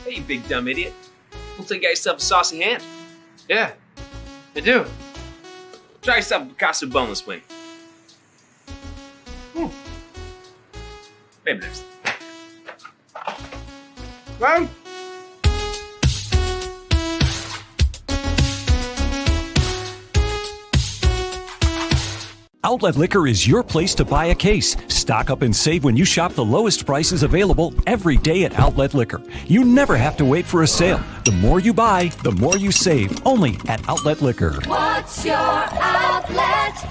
Hey, you big dumb idiot. Looks like you got yourself a saucy hand. Yeah, I do. Try yourself a Picasso boneless wing. Maybe next. Well, Outlet Liquor is your place to buy a case. Stock up and save when you shop the lowest prices available every day at Outlet Liquor. You never have to wait for a sale. The more you buy, the more you save. Only at Outlet Liquor. What's your outlet?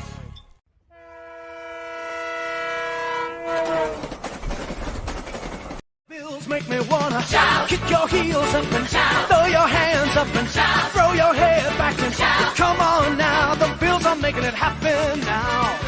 Bills make me wanna shout, kick your heels up and shout, throw your hands up and shout, throw your head back and shout. Come on now, the Bills are making it happen now.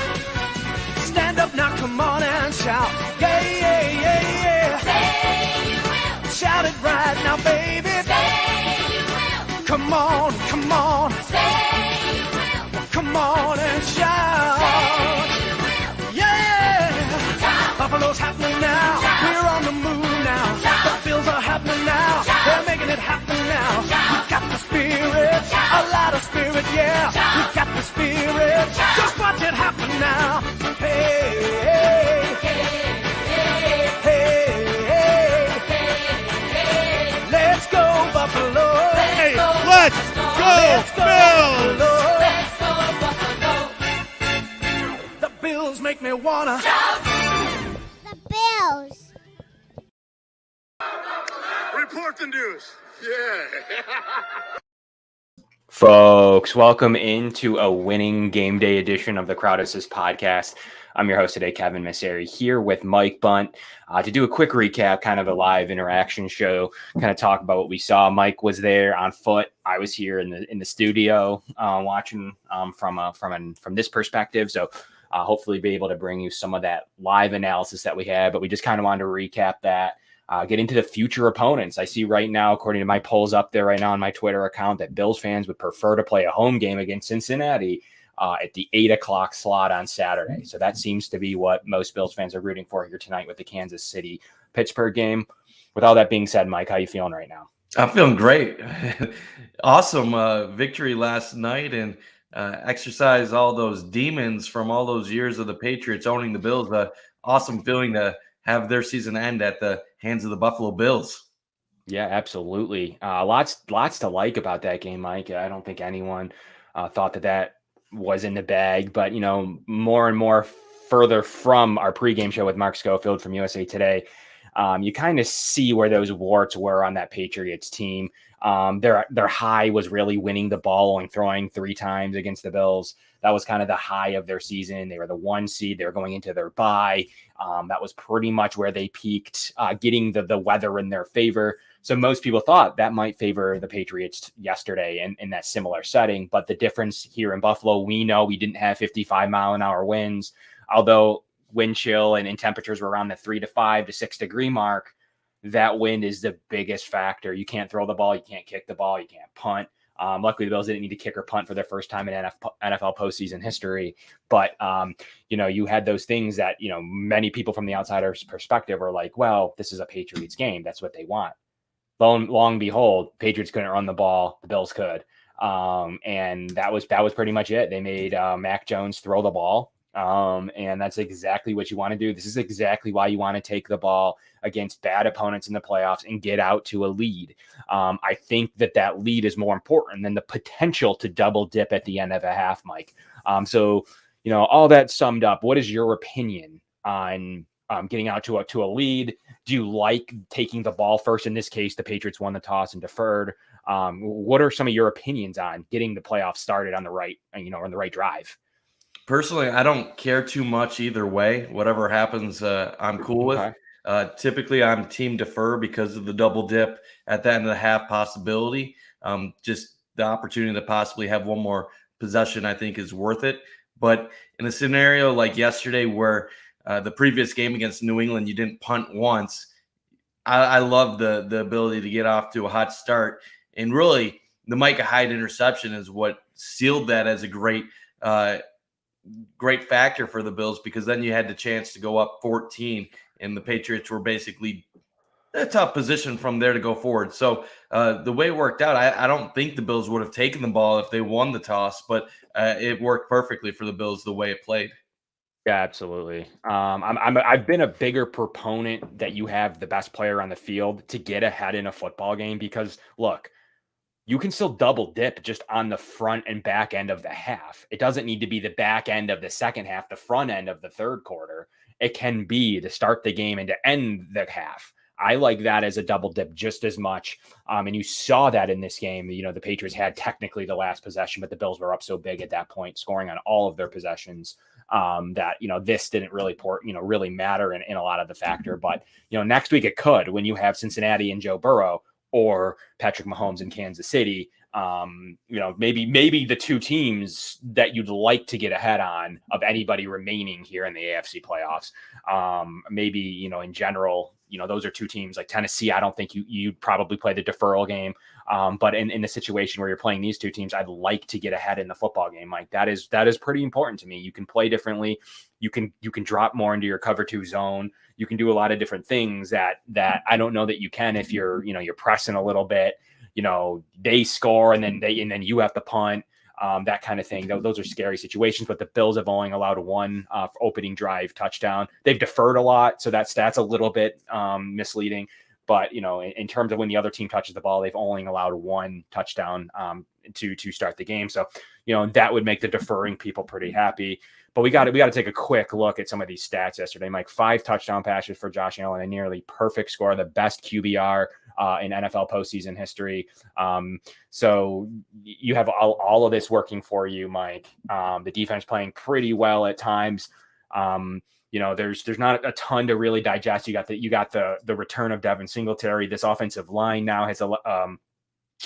Stand up now, come on and shout. Yeah, yeah, yeah, yeah. Say you will. Shout it right now, baby. Say you will. Come on, come on. Say you will. Come on and shout. Say you will. Yeah. Shout. Buffalo's happening now. Shout. We're on the move now. Shout. The Bills are happening now. Shout. They're making it happen now. Shout. We got the spirit. Shout. A lot of spirit, yeah. Shout. We got the spirit. Shout. Just watch it happen now. Hey, hey, hey, hey, hey. Let's go, Buffalo. Let's go, let's go, Bills! Let's go, Buffalo. The Bills make me wanna Shout. The Bills. Report the news. Yeah. Folks, welcome into a winning game day edition of the Crowd Assist podcast. I'm your host today, Kevin Messeri, here with Mike Bunt to do a quick recap, kind of a live interaction show, kind of talk about what we saw. Mike was there on foot. I was here in the studio watching from this perspective. So hopefully be able to bring you some of that live analysis that we had. But we just kind of wanted to recap that. Get into the future opponents. I see right now, according to my polls up there right now on my Twitter account, that Bills fans would prefer to play a home game against Cincinnati at the 8 o'clock slot on Saturday. So that seems to be what most Bills fans are rooting for here tonight with the Kansas City-Pittsburgh game. With all that being said, Mike, how you feeling right now? I'm feeling great. Awesome victory last night and exercise all those demons from all those years of the Patriots owning the Bills. Awesome feeling to have their season end at the hands of the Buffalo Bills. Yeah, absolutely. Lots to like about that game, Mike. I don't think anyone thought that was in the bag, but more and more further from our pregame show with Mark Schofield from USA Today, you kind of see where those warts were on that Patriots team. Their high was really winning the ball and throwing 3 times against the Bills. That was kind of the high of their season. They were the 1 seed. They were going into their bye. That was pretty much where they peaked, getting the weather in their favor. So most people thought that might favor the Patriots yesterday in that similar setting. But the difference here in Buffalo, we know we didn't have 55-mile-an-hour winds, although wind chill and temperatures were around the 3 to 5 to 6 degree mark. That wind is the biggest factor. You can't throw the ball. You can't kick the ball. You can't punt. Luckily, the Bills didn't need to kick or punt for their first time in NFL postseason history. But, you had those things that, many people from the outsider's perspective are like, well, this is a Patriots game. That's what they want. Long and behold, Patriots couldn't run the ball. The Bills could. And that was pretty much it. They made Mac Jones throw the ball. And that's exactly what you want to do. This is exactly why you want to take the ball against bad opponents in the playoffs and get out to a lead. I think that lead is more important than the potential to double dip at the end of a half, Mike. So all that summed up, what is your opinion on getting out to a lead? Do you like taking the ball first? In this case, the Patriots won the toss and deferred. What are some of your opinions on getting the playoffs started on the right, on the right drive? Personally, I don't care too much either way. Whatever happens, I'm cool with. Okay. Typically, I'm team defer because of the double dip at the end of the half possibility. Just the opportunity to possibly have one more possession, I think, is worth it. But in a scenario like yesterday where the previous game against New England, you didn't punt once, I love the ability to get off to a hot start. And really, the Micah Hyde interception is what sealed that as a great factor for the Bills, because then you had the chance to go up 14 and the Patriots were basically a tough position from there to go forward. So the way it worked out, I don't think the Bills would have taken the ball if they won the toss, but it worked perfectly for the Bills the way it played. Yeah, absolutely. I've been a bigger proponent that you have the best player on the field to get ahead in a football game because look, you can still double dip just on the front and back end of the half. It doesn't need to be the back end of the second half, the front end of the third quarter. It can be to start the game and to end the half. I like that as a double dip just as much. And you saw that in this game. You know, the Patriots had technically the last possession, but the Bills were up so big at that point, scoring on all of their possessions. That this didn't really really matter in a lot of the factor. But next week it could when you have Cincinnati and Joe Burrow or Patrick Mahomes in Kansas City. Maybe the two teams that you'd like to get ahead on of anybody remaining here in the AFC playoffs. Maybe in general, those are two teams like Tennessee. I don't think you'd probably play the deferral game. But in the situation where you're playing these two teams, I'd like to get ahead in the football game. Like that is pretty important to me. You can play differently. You can drop more into your cover two zone. You can do a lot of different things that I don't know that you can if you're pressing a little bit. They score and then you have to punt. That kind of thing. Those are scary situations, but the Bills have only allowed one opening drive touchdown. They've deferred a lot, so that's a little bit misleading. But in terms of when the other team touches the ball, they've only allowed one touchdown to start the game. So that would make the deferring people pretty happy. But we got to take a quick look at some of these stats yesterday. Mike, 5 touchdown passes for Josh Allen, a nearly perfect score, the best QBR in NFL postseason history. So you have all of this working for you, Mike. The defense playing pretty well at times. There's not a ton to really digest. You got the return of Devin Singletary. This offensive line now has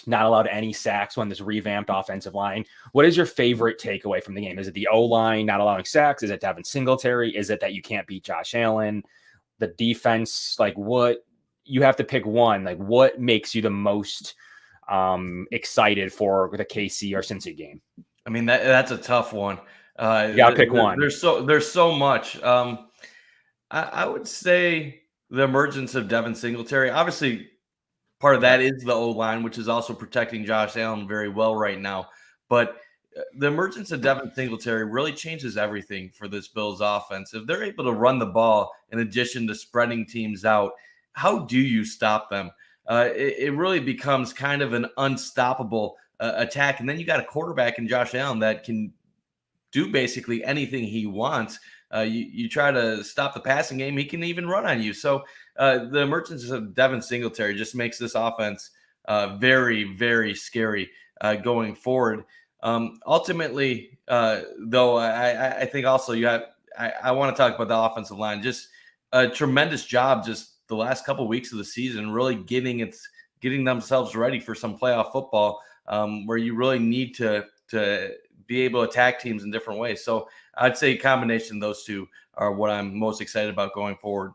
not allowed any sacks on this revamped offensive line. What is your favorite takeaway from the game? Is it the O-line not allowing sacks? Is it Devin Singletary? Is it that you can't beat Josh Allen? The defense, like what you have to pick one, like what makes you the most excited for the KC or Cincy game? I mean, that's a tough one. You gotta pick one. There's so much. I would say the emergence of Devin Singletary. Obviously, part of that is the O-line, which is also protecting Josh Allen very well right now. But the emergence of Devin Singletary really changes everything for this Bills offense. If they're able to run the ball in addition to spreading teams out, how do you stop them? It really becomes kind of an unstoppable attack. And then you got a quarterback in Josh Allen that can do basically anything he wants. You try to stop the passing game, he can even run on you. So the emergence of Devin Singletary just makes this offense very, very scary going forward. Ultimately, though, I think also I want to talk about the offensive line. Just a tremendous job just the last couple of weeks of the season, really getting themselves ready for some playoff football where you really need to be able to attack teams in different ways. So I'd say a combination of those two are what I'm most excited about going forward.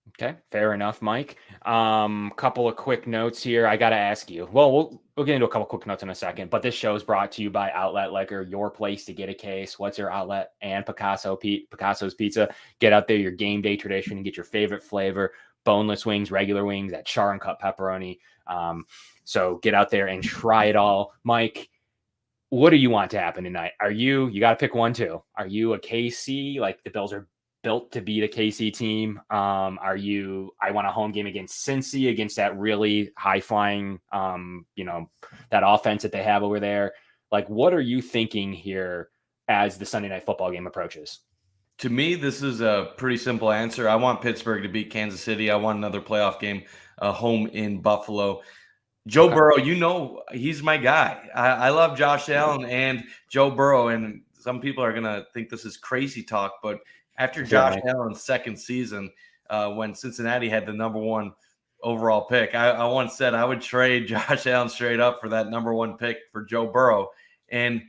Okay, fair enough, Mike. Couple of quick notes here. I got to ask you. Well, we'll get into a couple quick notes in a second, but this show is brought to you by Outlet Liquor, your place to get a case. What's your outlet? And Picasso's Pizza. Get out there, your game day tradition, and get your favorite flavor, boneless wings, regular wings, that char and cut pepperoni. So get out there and try it all. Mike, what do you want to happen tonight? You got to pick one, too. Are you a KC? Like the Bills are built to beat a KC team? I want a home game against Cincy, against that really high flying, that offense that they have over there. Like, what are you thinking here as the Sunday night football game approaches? To me, this is a pretty simple answer. I want Pittsburgh to beat Kansas City. I want another playoff game home in Buffalo. Joe Burrow, he's my guy. I love Josh Allen and Joe Burrow, and some people are going to think this is crazy talk, but after Josh Allen's second season, when Cincinnati had the number 1 overall pick, I once said I would trade Josh Allen straight up for that number 1 pick for Joe Burrow. And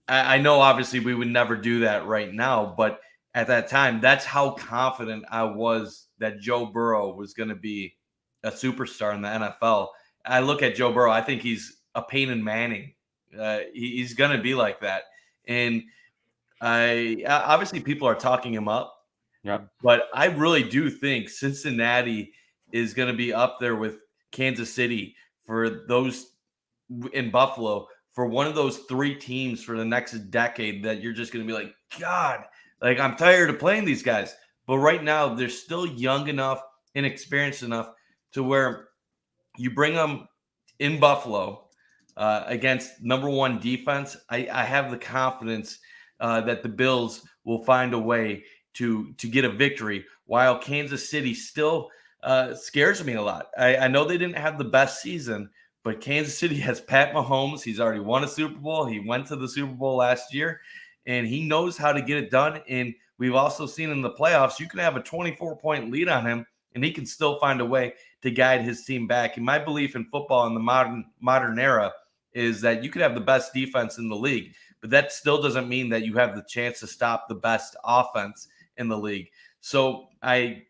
I know obviously we would never do that right now, but at that time, that's how confident I was that Joe Burrow was going to be a superstar in the NFL. I look at Joe Burrow, I think he's a Peyton Manning. He's going to be like that. And obviously people are talking him up. Yep. But I really do think Cincinnati is going to be up there with Kansas City for those in Buffalo for one of those three teams for the next decade that you're just going to be like, God, like I'm tired of playing these guys. But right now, they're still young enough, inexperienced enough to where you bring them in Buffalo against number one defense. I have the confidence that the Bills will find a way to get a victory, while Kansas City still scares me a lot. I know they didn't have the best season, but Kansas City has Pat Mahomes. He's already won a Super Bowl. He went to the Super Bowl last year, and he knows how to get it done. And we've also seen in the playoffs, you can have a 24-point lead on him, and he can still find a way to guide his team back. And my belief in football in the modern era is that you could have the best defense in the league, but that still doesn't mean that you have the chance to stop the best offense in the league. So I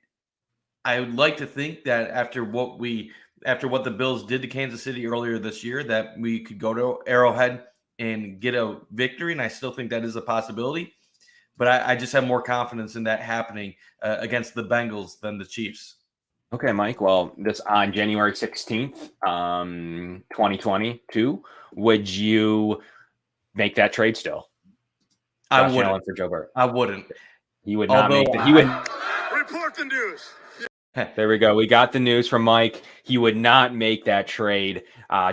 would like to think that after what the Bills did to Kansas City earlier this year, that we could go to Arrowhead and get a victory. And I still think that is a possibility, but I just have more confidence in that happening against the Bengals than the Chiefs. Okay, Mike. Well, this on January 16th, 2022, would you make that trade still? I Josh wouldn't. Allen for Joe Burrow. I wouldn't. He would not make that. He would. Report the news. There we go. We got the news from Mike. He would not make that trade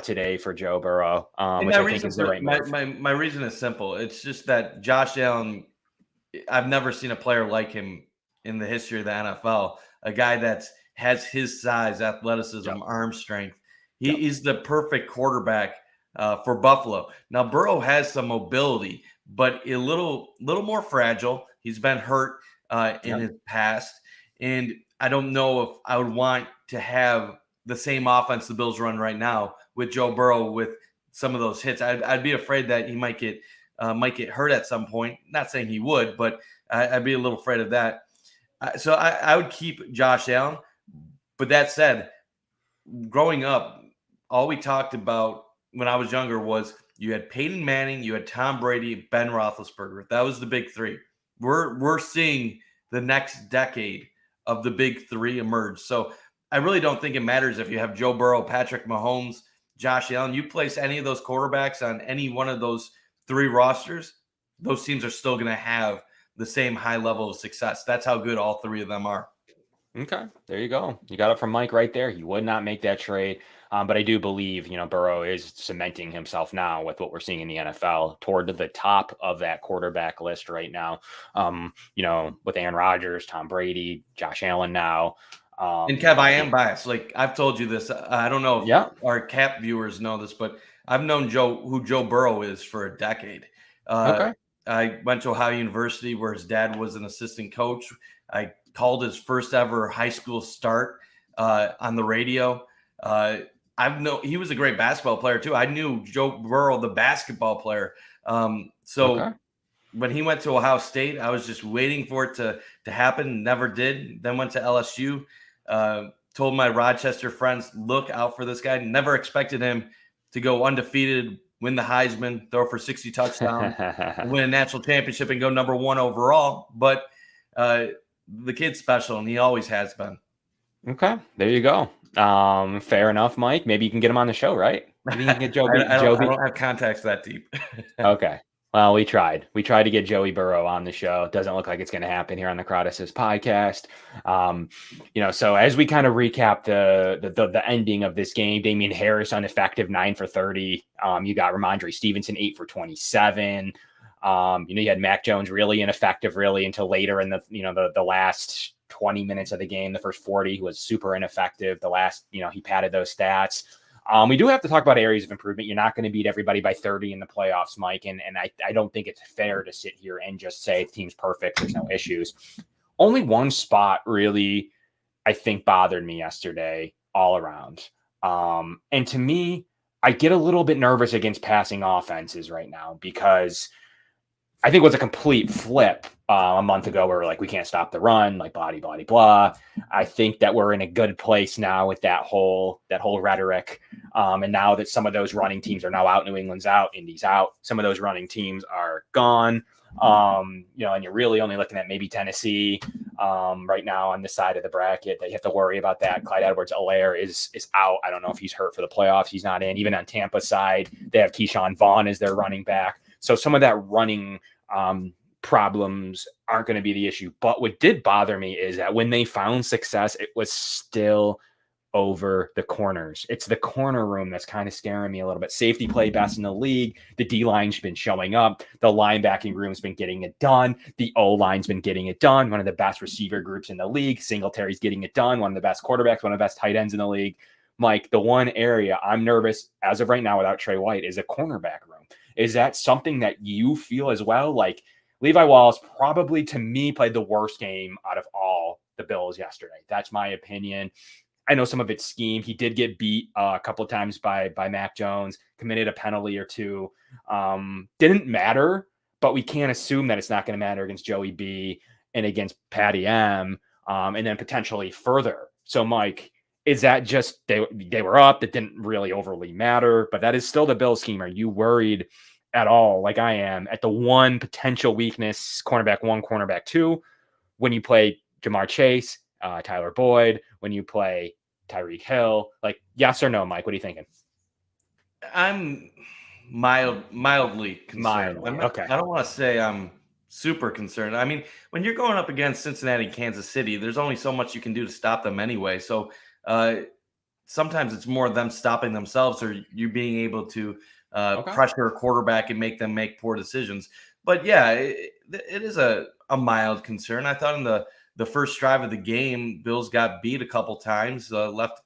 today for Joe Burrow, which I think is the right move. My reason is simple. It's just that Josh Allen, I've never seen a player like him in the history of the NFL, a guy that has his size, athleticism, arm strength. He's the perfect quarterback for Buffalo. Now, Burrow has some mobility, but a little more fragile. He's been hurt in his past, and I don't know if I would want to have the same offense the Bills run right now with Joe Burrow with some of those hits. I'd be afraid that he might get hurt at some point. Not saying he would, but I'd be a little afraid of that. So I would keep Josh Allen. But that said, growing up, all we talked about when I was younger was you had Peyton Manning, you had Tom Brady, Ben Roethlisberger. That was the big three. We're seeing the next decade of the big three emerge. So I really don't think it matters if you have Joe Burrow, Patrick Mahomes, Josh Allen. You place any of those quarterbacks on any one of those three rosters, those teams are still going to have the same high level of success. That's how good all three of them are. Okay, there you go. You got it from Mike right there. He would not make that trade. But I do believe, Burrow is cementing himself now with what we're seeing in the NFL toward the top of that quarterback list right now. With Aaron Rodgers, Tom Brady, Josh Allen now. And Kev, I am biased. Like I've told you this. I don't know if our Cap viewers know this, but I've known who Joe Burrow is for a decade. Okay. I went to Ohio University where his dad was an assistant coach. I called his first ever high school start on the radio. He was a great basketball player too. I knew Joe Burrow, the basketball player. When he went to Ohio State, I was just waiting for it to happen. Never did. Then went to LSU. Told my Rochester friends, look out for this guy. Never expected him to go undefeated, win the Heisman, throw for 60 touchdowns, win a national championship, and go number one overall. But the kid's special, and he always has been. Okay, there you go. Fair enough, Mike. Maybe you can get him on the show, right? Maybe you can get Joey. I don't have contacts that deep. Okay. Well, we tried. We tried to get Joey Burrow on the show. It doesn't look like it's going to happen here on the Crowd Assist podcast. So as we kind of recap the ending of this game, Damian Harris ineffective, 9 for 30. You got Ramondre Stevenson, 8 for 27. You had Mac Jones really ineffective, really until later in the last 20 minutes of the game. The first 40 was super ineffective. The last, he padded those stats. We do have to talk about areas of improvement. You're not going to beat everybody by 30 in the playoffs, Mike. And I don't think it's fair to sit here and just say the team's perfect. There's no issues. Only one spot really, I think, bothered me yesterday all around. And to me, I get a little bit nervous against passing offenses right now because I think it was a complete flip a month ago where we're like, we can't stop the run, like blah, blah, blah. I think that we're in a good place now with that whole rhetoric. And now that some of those running teams are now out, New England's out, Indy's out, some of those running teams are gone. And you're really only looking at maybe Tennessee. right now on this side of the bracket that you have to worry about that. Clyde Edwards-Helaire is out. I don't know if he's hurt for the playoffs. He's not in. Even on Tampa's side, they have Keyshawn Vaughn as their running back. So some of that running problems aren't going to be the issue. But what did bother me is that when they found success, it was still over the corners. It's the corner room that's kind of scaring me a little bit. Safety play best in the league. The D line's been showing up. The linebacking room's been getting it done. The O line's been getting it done. One of the best receiver groups in the league. Singletary's getting it done. One of the best quarterbacks, one of the best tight ends in the league. Mike, the one area I'm nervous as of right now without Trey White is a cornerback room. Is that something that you feel as well? Like Levi Wallace probably to me played the worst game out of all the Bills yesterday. That's my opinion. I know some of it's scheme. He did get beat a couple of times by Mac Jones, committed a penalty or two. Didn't matter, but we can't assume that it's not going to matter against Joey B and against Patty M, and then potentially further. So, Mike, is that just they were up? That didn't really overly matter, but that is still the Bills scheme. Are you worried at all, like I am, at the one potential weakness, cornerback 1, cornerback 2, when you play Jamar Chase, Tyler Boyd, when you play Tyreek Hill? Like, yes or no, Mike? What are you thinking? I'm mildly concerned. Okay. I don't want to say I'm super concerned. I mean, when you're going up against Cincinnati, Kansas City, there's only so much you can do to stop them anyway. So sometimes it's more them stopping themselves or you being able to pressure a quarterback and make them make poor decisions. But yeah, it is a mild concern. I thought in the first drive of the game, Bills got beat a couple times, left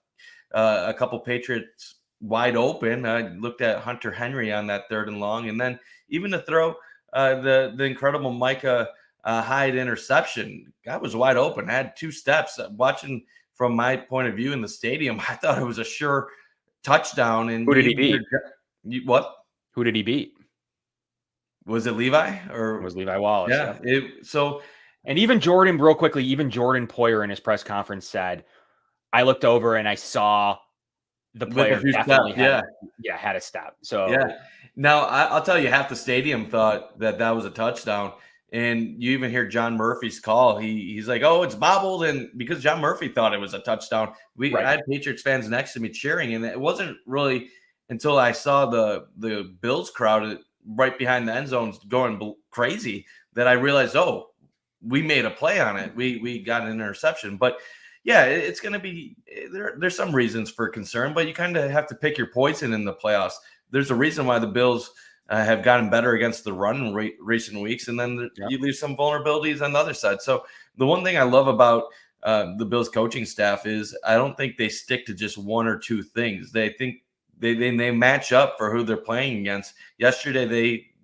a couple Patriots wide open. I looked at Hunter Henry on that 3rd and long, and then even to throw the incredible Micah Hyde interception, guy was wide open. I had 2 steps. Watching from my point of view in the stadium, I thought it was a sure touchdown. And who did he beat? What? Who did he beat? Was it Levi or It was Levi Wallace? Yeah. And even Jordan, real quickly, even Jordan Poyer in his press conference said, I looked over and I saw the player definitely had a step. So yeah. Now I'll tell you, half the stadium thought that was a touchdown, and you even hear John Murphy's call. He's like, "Oh, it's bobbled," and because John Murphy thought it was a touchdown, I had Patriots fans next to me cheering, and it wasn't really until I saw the Bills crowd right behind the end zones going crazy that I realized, oh, we made a play on it. We got an interception. But yeah, it's going to be there's some reasons for concern, but you kind of have to pick your poison in the playoffs. There's a reason why the Bills have gotten better against the run in recent weeks, and then you leave some vulnerabilities on the other side. So the one thing I love about the Bills coaching staff is I don't think they stick to just one or two things. They think they match up for who they're playing against. Yesterday,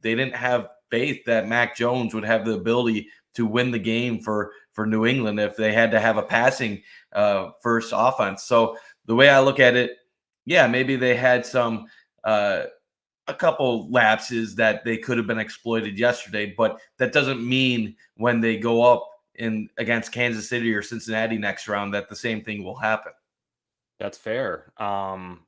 they didn't have faith that Mac Jones would have the ability to win the game for New England if they had to have a passing first offense. So the way I look at it, yeah, maybe they had some a couple lapses that they could have been exploited yesterday, but that doesn't mean when they go up against Kansas City or Cincinnati next round that the same thing will happen. That's fair.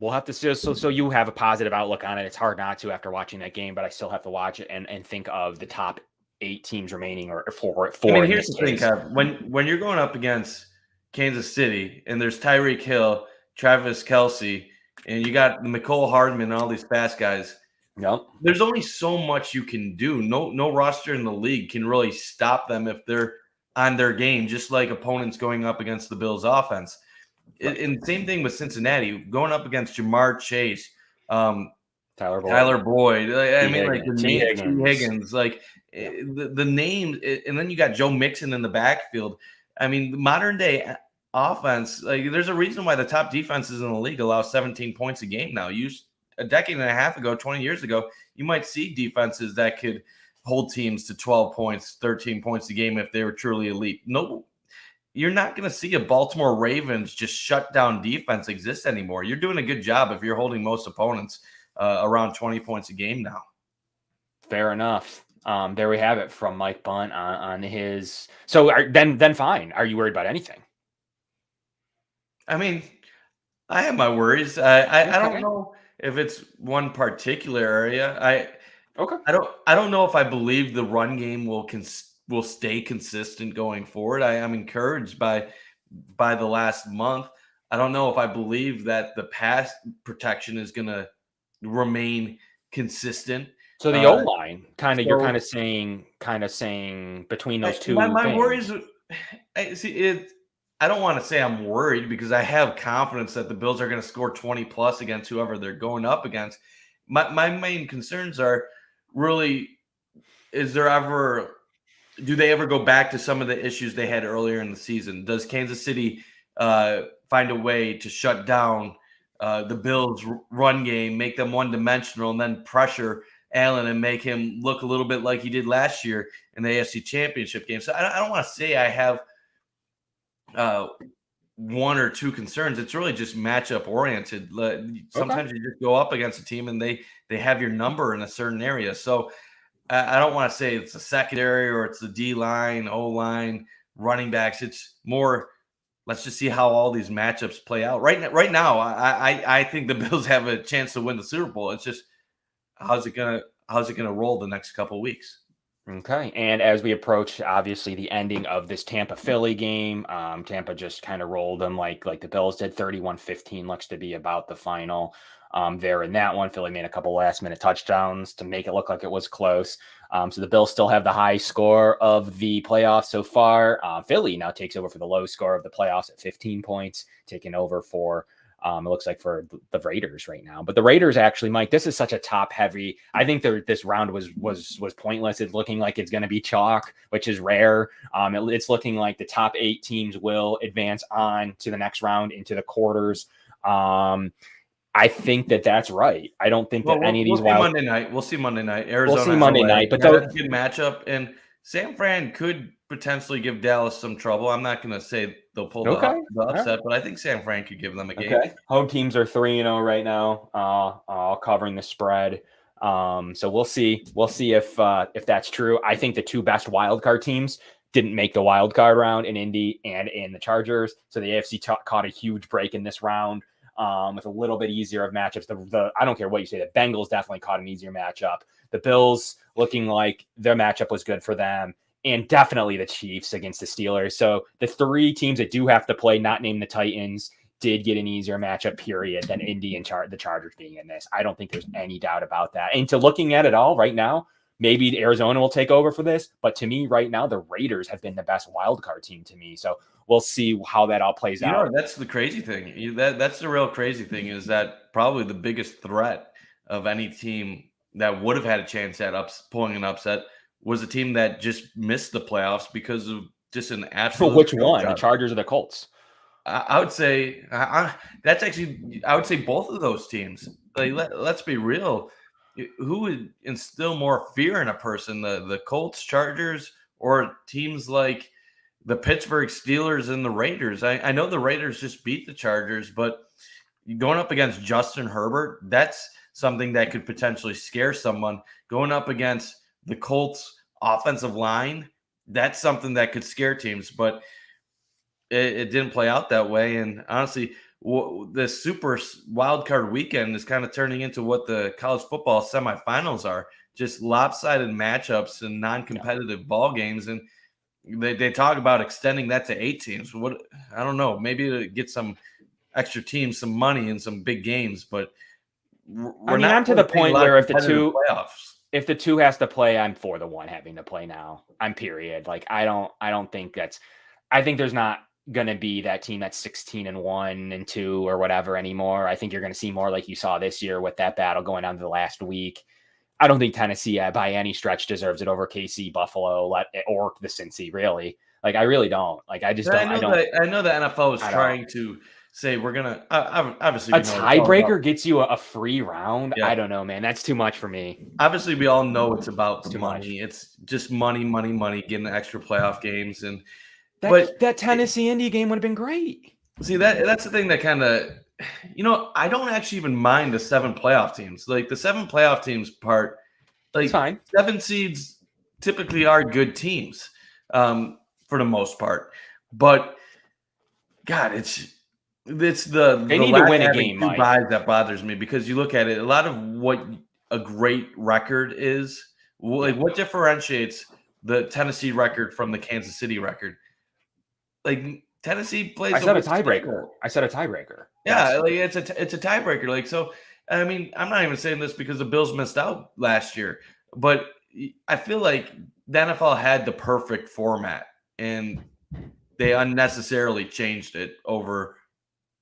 We'll have to see. So you have a positive outlook on it. It's hard not to after watching that game, but I still have to watch it and think of the top 8 teams remaining or four. I mean, here's the thing, Kev. When you're going up against Kansas City and there's Tyreek Hill, Travis Kelce, and you got Mecole Hardman and all these fast guys. Yep. There's only so much you can do. No roster in the league can really stop them if they're on their game, just like opponents going up against the Bills offense. Right. And same thing with Cincinnati, going up against Jamar Chase, Tyler Boyd. I mean, like T. Higgins, like the names, and then you got Joe Mixon in the backfield. I mean, the modern day offense, like there's a reason why the top defenses in the league allow 17 points a game now. A decade and a half ago, 20 years ago, you might see defenses that could hold teams to 12 points, 13 points a game if they were truly elite. No, you're not going to see a Baltimore Ravens just shut down defense exist anymore. You're doing a good job if you're holding most opponents around 20 points a game now. Fair enough. There we have it from Mike Bunt on his. So then fine. Are you worried about anything? I mean, I have my worries. I don't know if it's one particular area. I don't know if I believe the run game will will stay consistent going forward. I'm encouraged by the last month. I don't know if I believe that the pass protection is going to remain consistent. So the O line, you're so- kind of saying between those two my things. worries. I don't want to say I'm worried because I have confidence that the Bills are going to score 20 plus against whoever they're going up against. My main concerns are really, do they ever go back to some of the issues they had earlier in the season? Does Kansas City find a way to shut down the Bills' run game, make them one-dimensional, and then pressure Allen and make him look a little bit like he did last year in the AFC Championship game? So I don't want to say I have one or two concerns. It's really just matchup oriented. Sometimes you just go up against a team and they have your number in a certain area. So I don't want to say it's a secondary or it's the D line, O line, running backs. It's more, let's just see how all these matchups play out. Right now, I think the Bills have a chance to win the Super Bowl. It's just how's it gonna roll the next couple of weeks. Okay. And as we approach, obviously, the ending of this Tampa-Philly game, Tampa just kind of rolled them like the Bills did. 31-15 looks to be about the final there in that one. Philly made a couple last-minute touchdowns to make it look like it was close. So the Bills still have the high score of the playoffs so far. Philly now takes over for the low score of the playoffs at 15 points, taking over for it looks like for the Raiders right now. But the Raiders actually, Mike, this is such a top heavy. I think this round was pointless. It's looking like it's going to be chalk, which is rare. It's looking like the top 8 teams will advance on to the next round into the quarters. I think that's right. I don't think that any of these Monday night. We'll see Monday night. Arizona. We'll see Monday LA. night, but that's a good matchup. And San Fran could potentially give Dallas some trouble. I'm not going to say they'll pull the upset, but I think San Fran could give them a game. Okay. Home teams are 3-0 right now, all covering the spread. So we'll see. We'll see if that's true. I think the two best wild card teams didn't make the wild card round in Indy and in the Chargers. So the AFC caught a huge break in this round with a little bit easier of matchups. The I don't care what you say. The Bengals definitely caught an easier matchup. The Bills looking like their matchup was good for them. And definitely the Chiefs against the Steelers. So the 3 teams that do have to play, not named the Titans, did get an easier matchup, period, than Indy and the Chargers being in this. I don't think there's any doubt about that. And to looking at it all right now, maybe Arizona will take over for this. But to me right now, the Raiders have been the best wild card team to me. So we'll see how that all plays out. That's the crazy thing. That's the real crazy thing is that probably the biggest threat of any team that would have had a chance at pulling an upset was a team that just missed the playoffs because of just an absolute. For which one? The Chargers or the Colts? I would say that's actually. I would say both of those teams. Like, let's be real. Who would instill more fear in a person? The Colts, Chargers, or teams like the Pittsburgh Steelers and the Raiders? I know the Raiders just beat the Chargers, but going up against Justin Herbert, that's something that could potentially scare someone. Going up against the Colts offensive line, that's something that could scare teams, but it didn't play out that way. And honestly, the super wild card weekend is kind of turning into what the college football semifinals are, just lopsided matchups and non-competitive ball games. And they talk about extending that to 8 teams. I don't know, maybe to get some extra teams, some money and some big games, but I'm to the point where if the playoffs. If the 2 has to play, I'm for the 1 having to play now. I'm period. Like I don't think I think there's not going to be that team that's 16-1 and 2 or whatever anymore. I think you're going to see more like you saw this year with that battle going on to the last week. I don't think Tennessee by any stretch deserves it over KC, Buffalo, or the Cincy, really. Like I really don't. Like I just don't. I know the NFL is trying to say we're gonna obviously a tiebreaker gets you a free round. Yeah. I don't know, man. That's too much for me. Obviously, we all know it's about the money. It's just money, getting the extra playoff games, and that Tennessee Indy game would have been great. See that's the thing that kind of, I don't actually even mind the 7 playoff teams. Like the 7 playoff teams part, like it's fine. 7 seeds typically are good teams for the most part, but God, it's they need to win a game, Mike. That bothers me because you look at it, a lot of what a great record is, like what differentiates the Tennessee record from the Kansas City record. Like Tennessee plays. I said a tiebreaker. Yeah, like it's a tiebreaker. Like so, I mean, I'm not even saying this because the Bills missed out last year, but I feel like the NFL had the perfect format, and they unnecessarily changed it over.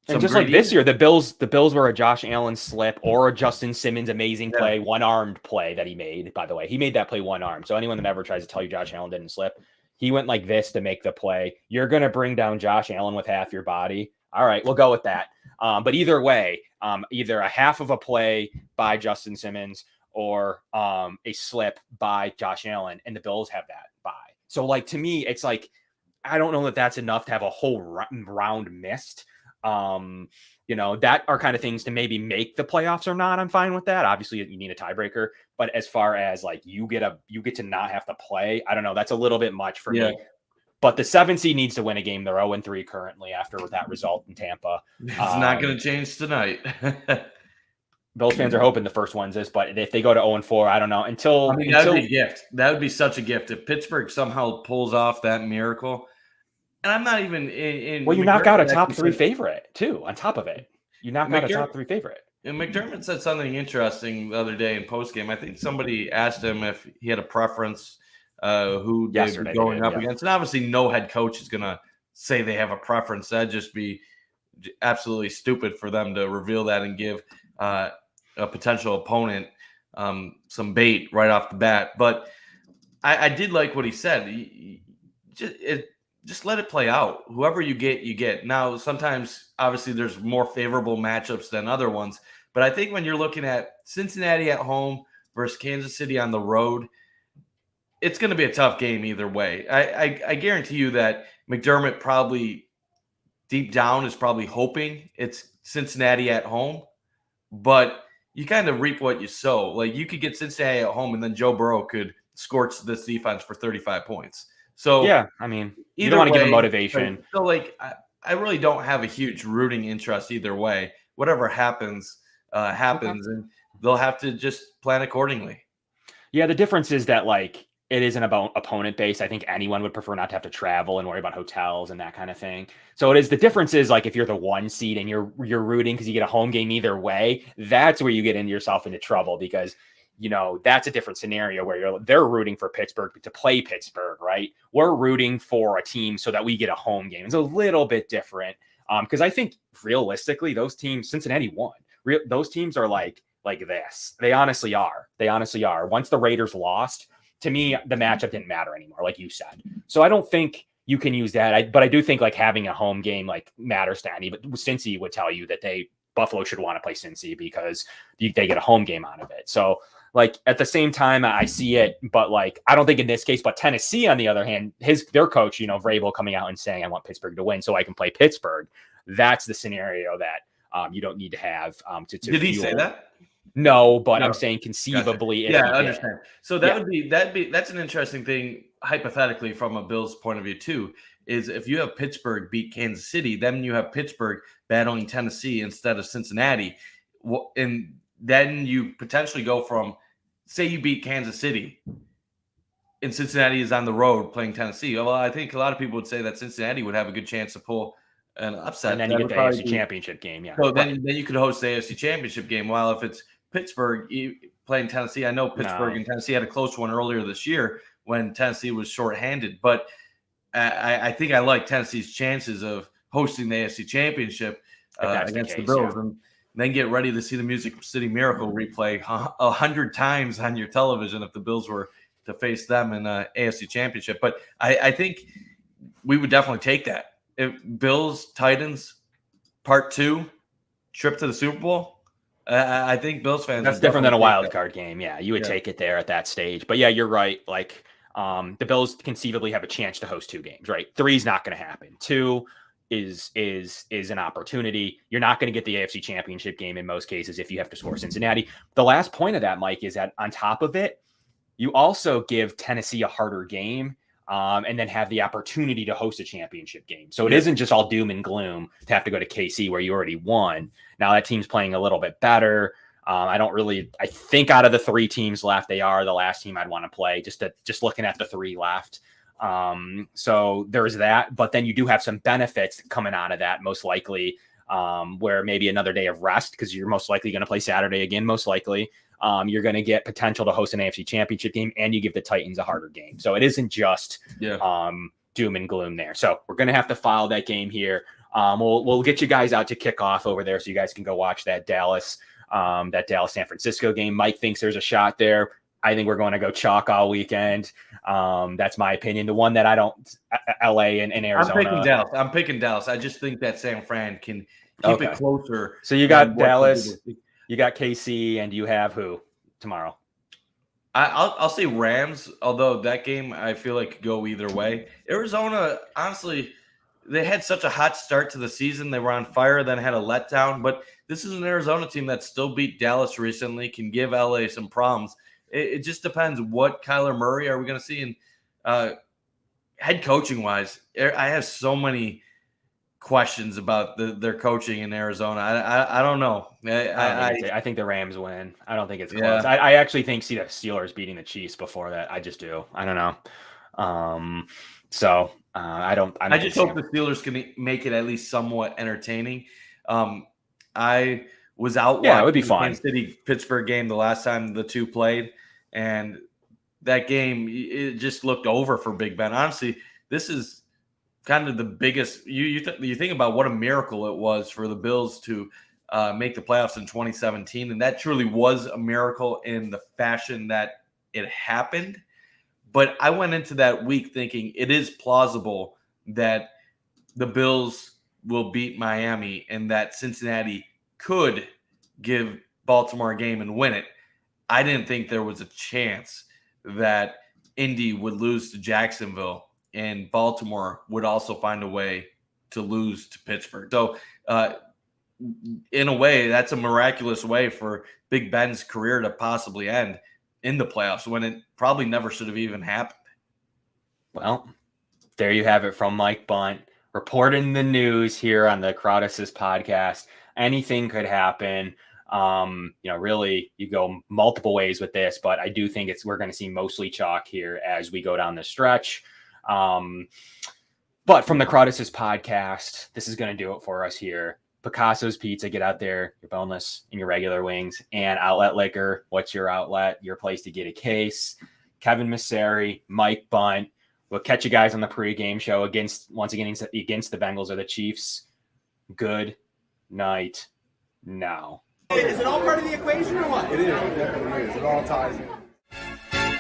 And just like this year, the Bills were a Josh Allen slip or a Justin Simmons amazing play, one-armed play that he made, by the way. He made that play one-armed. So anyone that ever tries to tell you Josh Allen didn't slip, he went like this to make the play. You're going to bring down Josh Allen with half your body. All right, we'll go with that. But either way, either a half of a play by Justin Simmons or a slip by Josh Allen, and the Bills have that by. So like, to me, it's like, I don't know that that's enough to have a whole round missed. That are kind of things to maybe make the playoffs or not. I'm fine with that. Obviously you need a tiebreaker, but as far as like you get to not have to play, I don't know. That's a little bit much for me. But the 7 seed needs to win a game. They're 0-3 currently after that result in Tampa. It's not going to change tonight. Bills fans are hoping the first one's this, but if they go to 0-4, I don't know. That would be a gift. That would be such a gift if Pittsburgh somehow pulls off that miracle. And I'm not even in. Well, you knock out a top 3 favorite too. On top of it, you knock out a top 3 favorite. And McDermott said something interesting the other day in postgame. I think somebody asked him if he had a preference who they'd be going up against. And obviously, no head coach is going to say they have a preference. That'd just be absolutely stupid for them to reveal that and give a potential opponent some bait right off the bat. But I did like what he said. Just let it play out. Whoever you get, you get. Now, sometimes, obviously, there's more favorable matchups than other ones. But I think when you're looking at Cincinnati at home versus Kansas City on the road, it's going to be a tough game either way. I guarantee you that McDermott probably deep down is probably hoping it's Cincinnati at home. But you kind of reap what you sow. Like, you could get Cincinnati at home, and then Joe Burrow could scorch this defense for 35 points. So yeah, I mean, you don't want to give them motivation. So like, I really don't have a huge rooting interest either way. Whatever happens, happens, and they'll have to just plan accordingly. Yeah, the difference is that like it isn't about opponent base. I think anyone would prefer not to have to travel and worry about hotels and that kind of thing. So it is, the difference is like if you're the 1 seed and you're rooting because you get a home game either way, that's where you get yourself into trouble because that's a different scenario where they're rooting for Pittsburgh to play Pittsburgh, right? We're rooting for a team so that we get a home game. It's a little bit different because I think realistically, those teams, Cincinnati won. Those teams are like this. They honestly are. Once the Raiders lost, to me, the matchup didn't matter anymore, like you said. So I don't think you can use that. But I do think like having a home game like matters to any. But Cincy would tell you that Buffalo should want to play Cincy because they get a home game out of it. So. Like at the same time, I see it, but like I don't think in this case. But Tennessee, on the other hand, their coach, Vrabel, coming out and saying, "I want Pittsburgh to win, so I can play Pittsburgh." That's the scenario that you don't need to have. Did he say that? No, but I'm saying conceivably. Gotcha. I understand. So that's an interesting thing hypothetically from a Bills point of view too. Is if you have Pittsburgh beat Kansas City, then you have Pittsburgh battling Tennessee instead of Cincinnati, and then you potentially go from, say you beat Kansas City and Cincinnati is on the road playing Tennessee. Well, I think a lot of people would say that Cincinnati would have a good chance to pull an upset. And then you get the AFC Championship game. Yeah. So then you could host the AFC Championship game. While if it's Pittsburgh playing Tennessee, I know Pittsburgh and Tennessee had a close one earlier this year when Tennessee was shorthanded. But I think I like Tennessee's chances of hosting the AFC Championship against the Bills. Yeah. And then get ready to see the Music City Miracle replay 100 times on your television if the Bills were to face them in the AFC Championship. But I think we would definitely take that. If Bills, Titans, Part 2, trip to the Super Bowl, I think Bills fans. That's different than a wild card game. Yeah, you would take it there at that stage. But yeah, you're right. Like the Bills conceivably have a chance to host 2 games, right? 3 is not going to happen. 2 is an opportunity. You're not going to get the AFC Championship game in most cases if you have to score Cincinnati. The last point of that, Mike, is that on top of it, you also give Tennessee a harder game and then have the opportunity to host a championship game. So it isn't just all doom and gloom to have to go to KC where you already won. Now that team's playing a little bit better. I think out of the 3 teams left, they are the last team I'd want to play, just looking at the 3 left. So there's that, but then you do have some benefits coming out of that, most likely, where maybe another day of rest, because you're most likely going to play Saturday again, most likely. You're going to get potential to host an AFC championship game, and you give the Titans a harder game. So it isn't just doom and gloom there. So we're going to have to file that game here. We'll get you guys out to kick off over there so you guys can go watch that Dallas San Francisco game. Mike thinks there's a shot there. I think we're going to go chalk all weekend. That's my opinion. The one that I don't, LA and Arizona. I'm picking Dallas. I just think that San Fran can keep it closer. So you got Dallas, you got KC, and you have who tomorrow? I'll say Rams, although that game I feel like could go either way. Arizona, honestly, they had such a hot start to the season. They were on fire, then had a letdown. But this is an Arizona team that still beat Dallas recently, can give LA some problems. It just depends what Kyler Murray are we going to see. And head coaching wise, I have so many questions about their coaching in Arizona. I don't know. I think the Rams win. I don't think it's close. I actually think see the Steelers beating the Chiefs before that. I just do. I don't know. I just hope the Steelers can make it at least somewhat entertaining. I was out. Yeah, it would be fun. Kansas City Pittsburgh game the last time the two played, and that game it just looked over for Big Ben. Honestly, this is kind of the biggest. You think about what a miracle it was for the Bills to make the playoffs in 2017, and that truly was a miracle in the fashion that it happened. But I went into that week thinking it is plausible that the Bills will beat Miami and that Cincinnati could give Baltimore a game and win it. I didn't think there was a chance that Indy would lose to Jacksonville and Baltimore would also find a way to lose to Pittsburgh. So, in a way, that's a miraculous way for Big Ben's career to possibly end in the playoffs when it probably never should have even happened. Well, there you have it from Mike Bunt reporting the news here on the Crowdasis podcast. Anything could happen. Really, you go multiple ways with this, but I do think we're going to see mostly chalk here as we go down the stretch. But from the Crowdasis podcast, this is going to do it for us here. Picasso's Pizza, get out there, your boneless and your regular wings, and Outlet Liquor. What's your outlet? Your place to get a case. Kevin Masseri, Mike Bunt. We'll catch you guys on the pregame show against the Bengals or the Chiefs. Good night now. Is it all part of the equation or what? It is. It definitely is. It all ties in.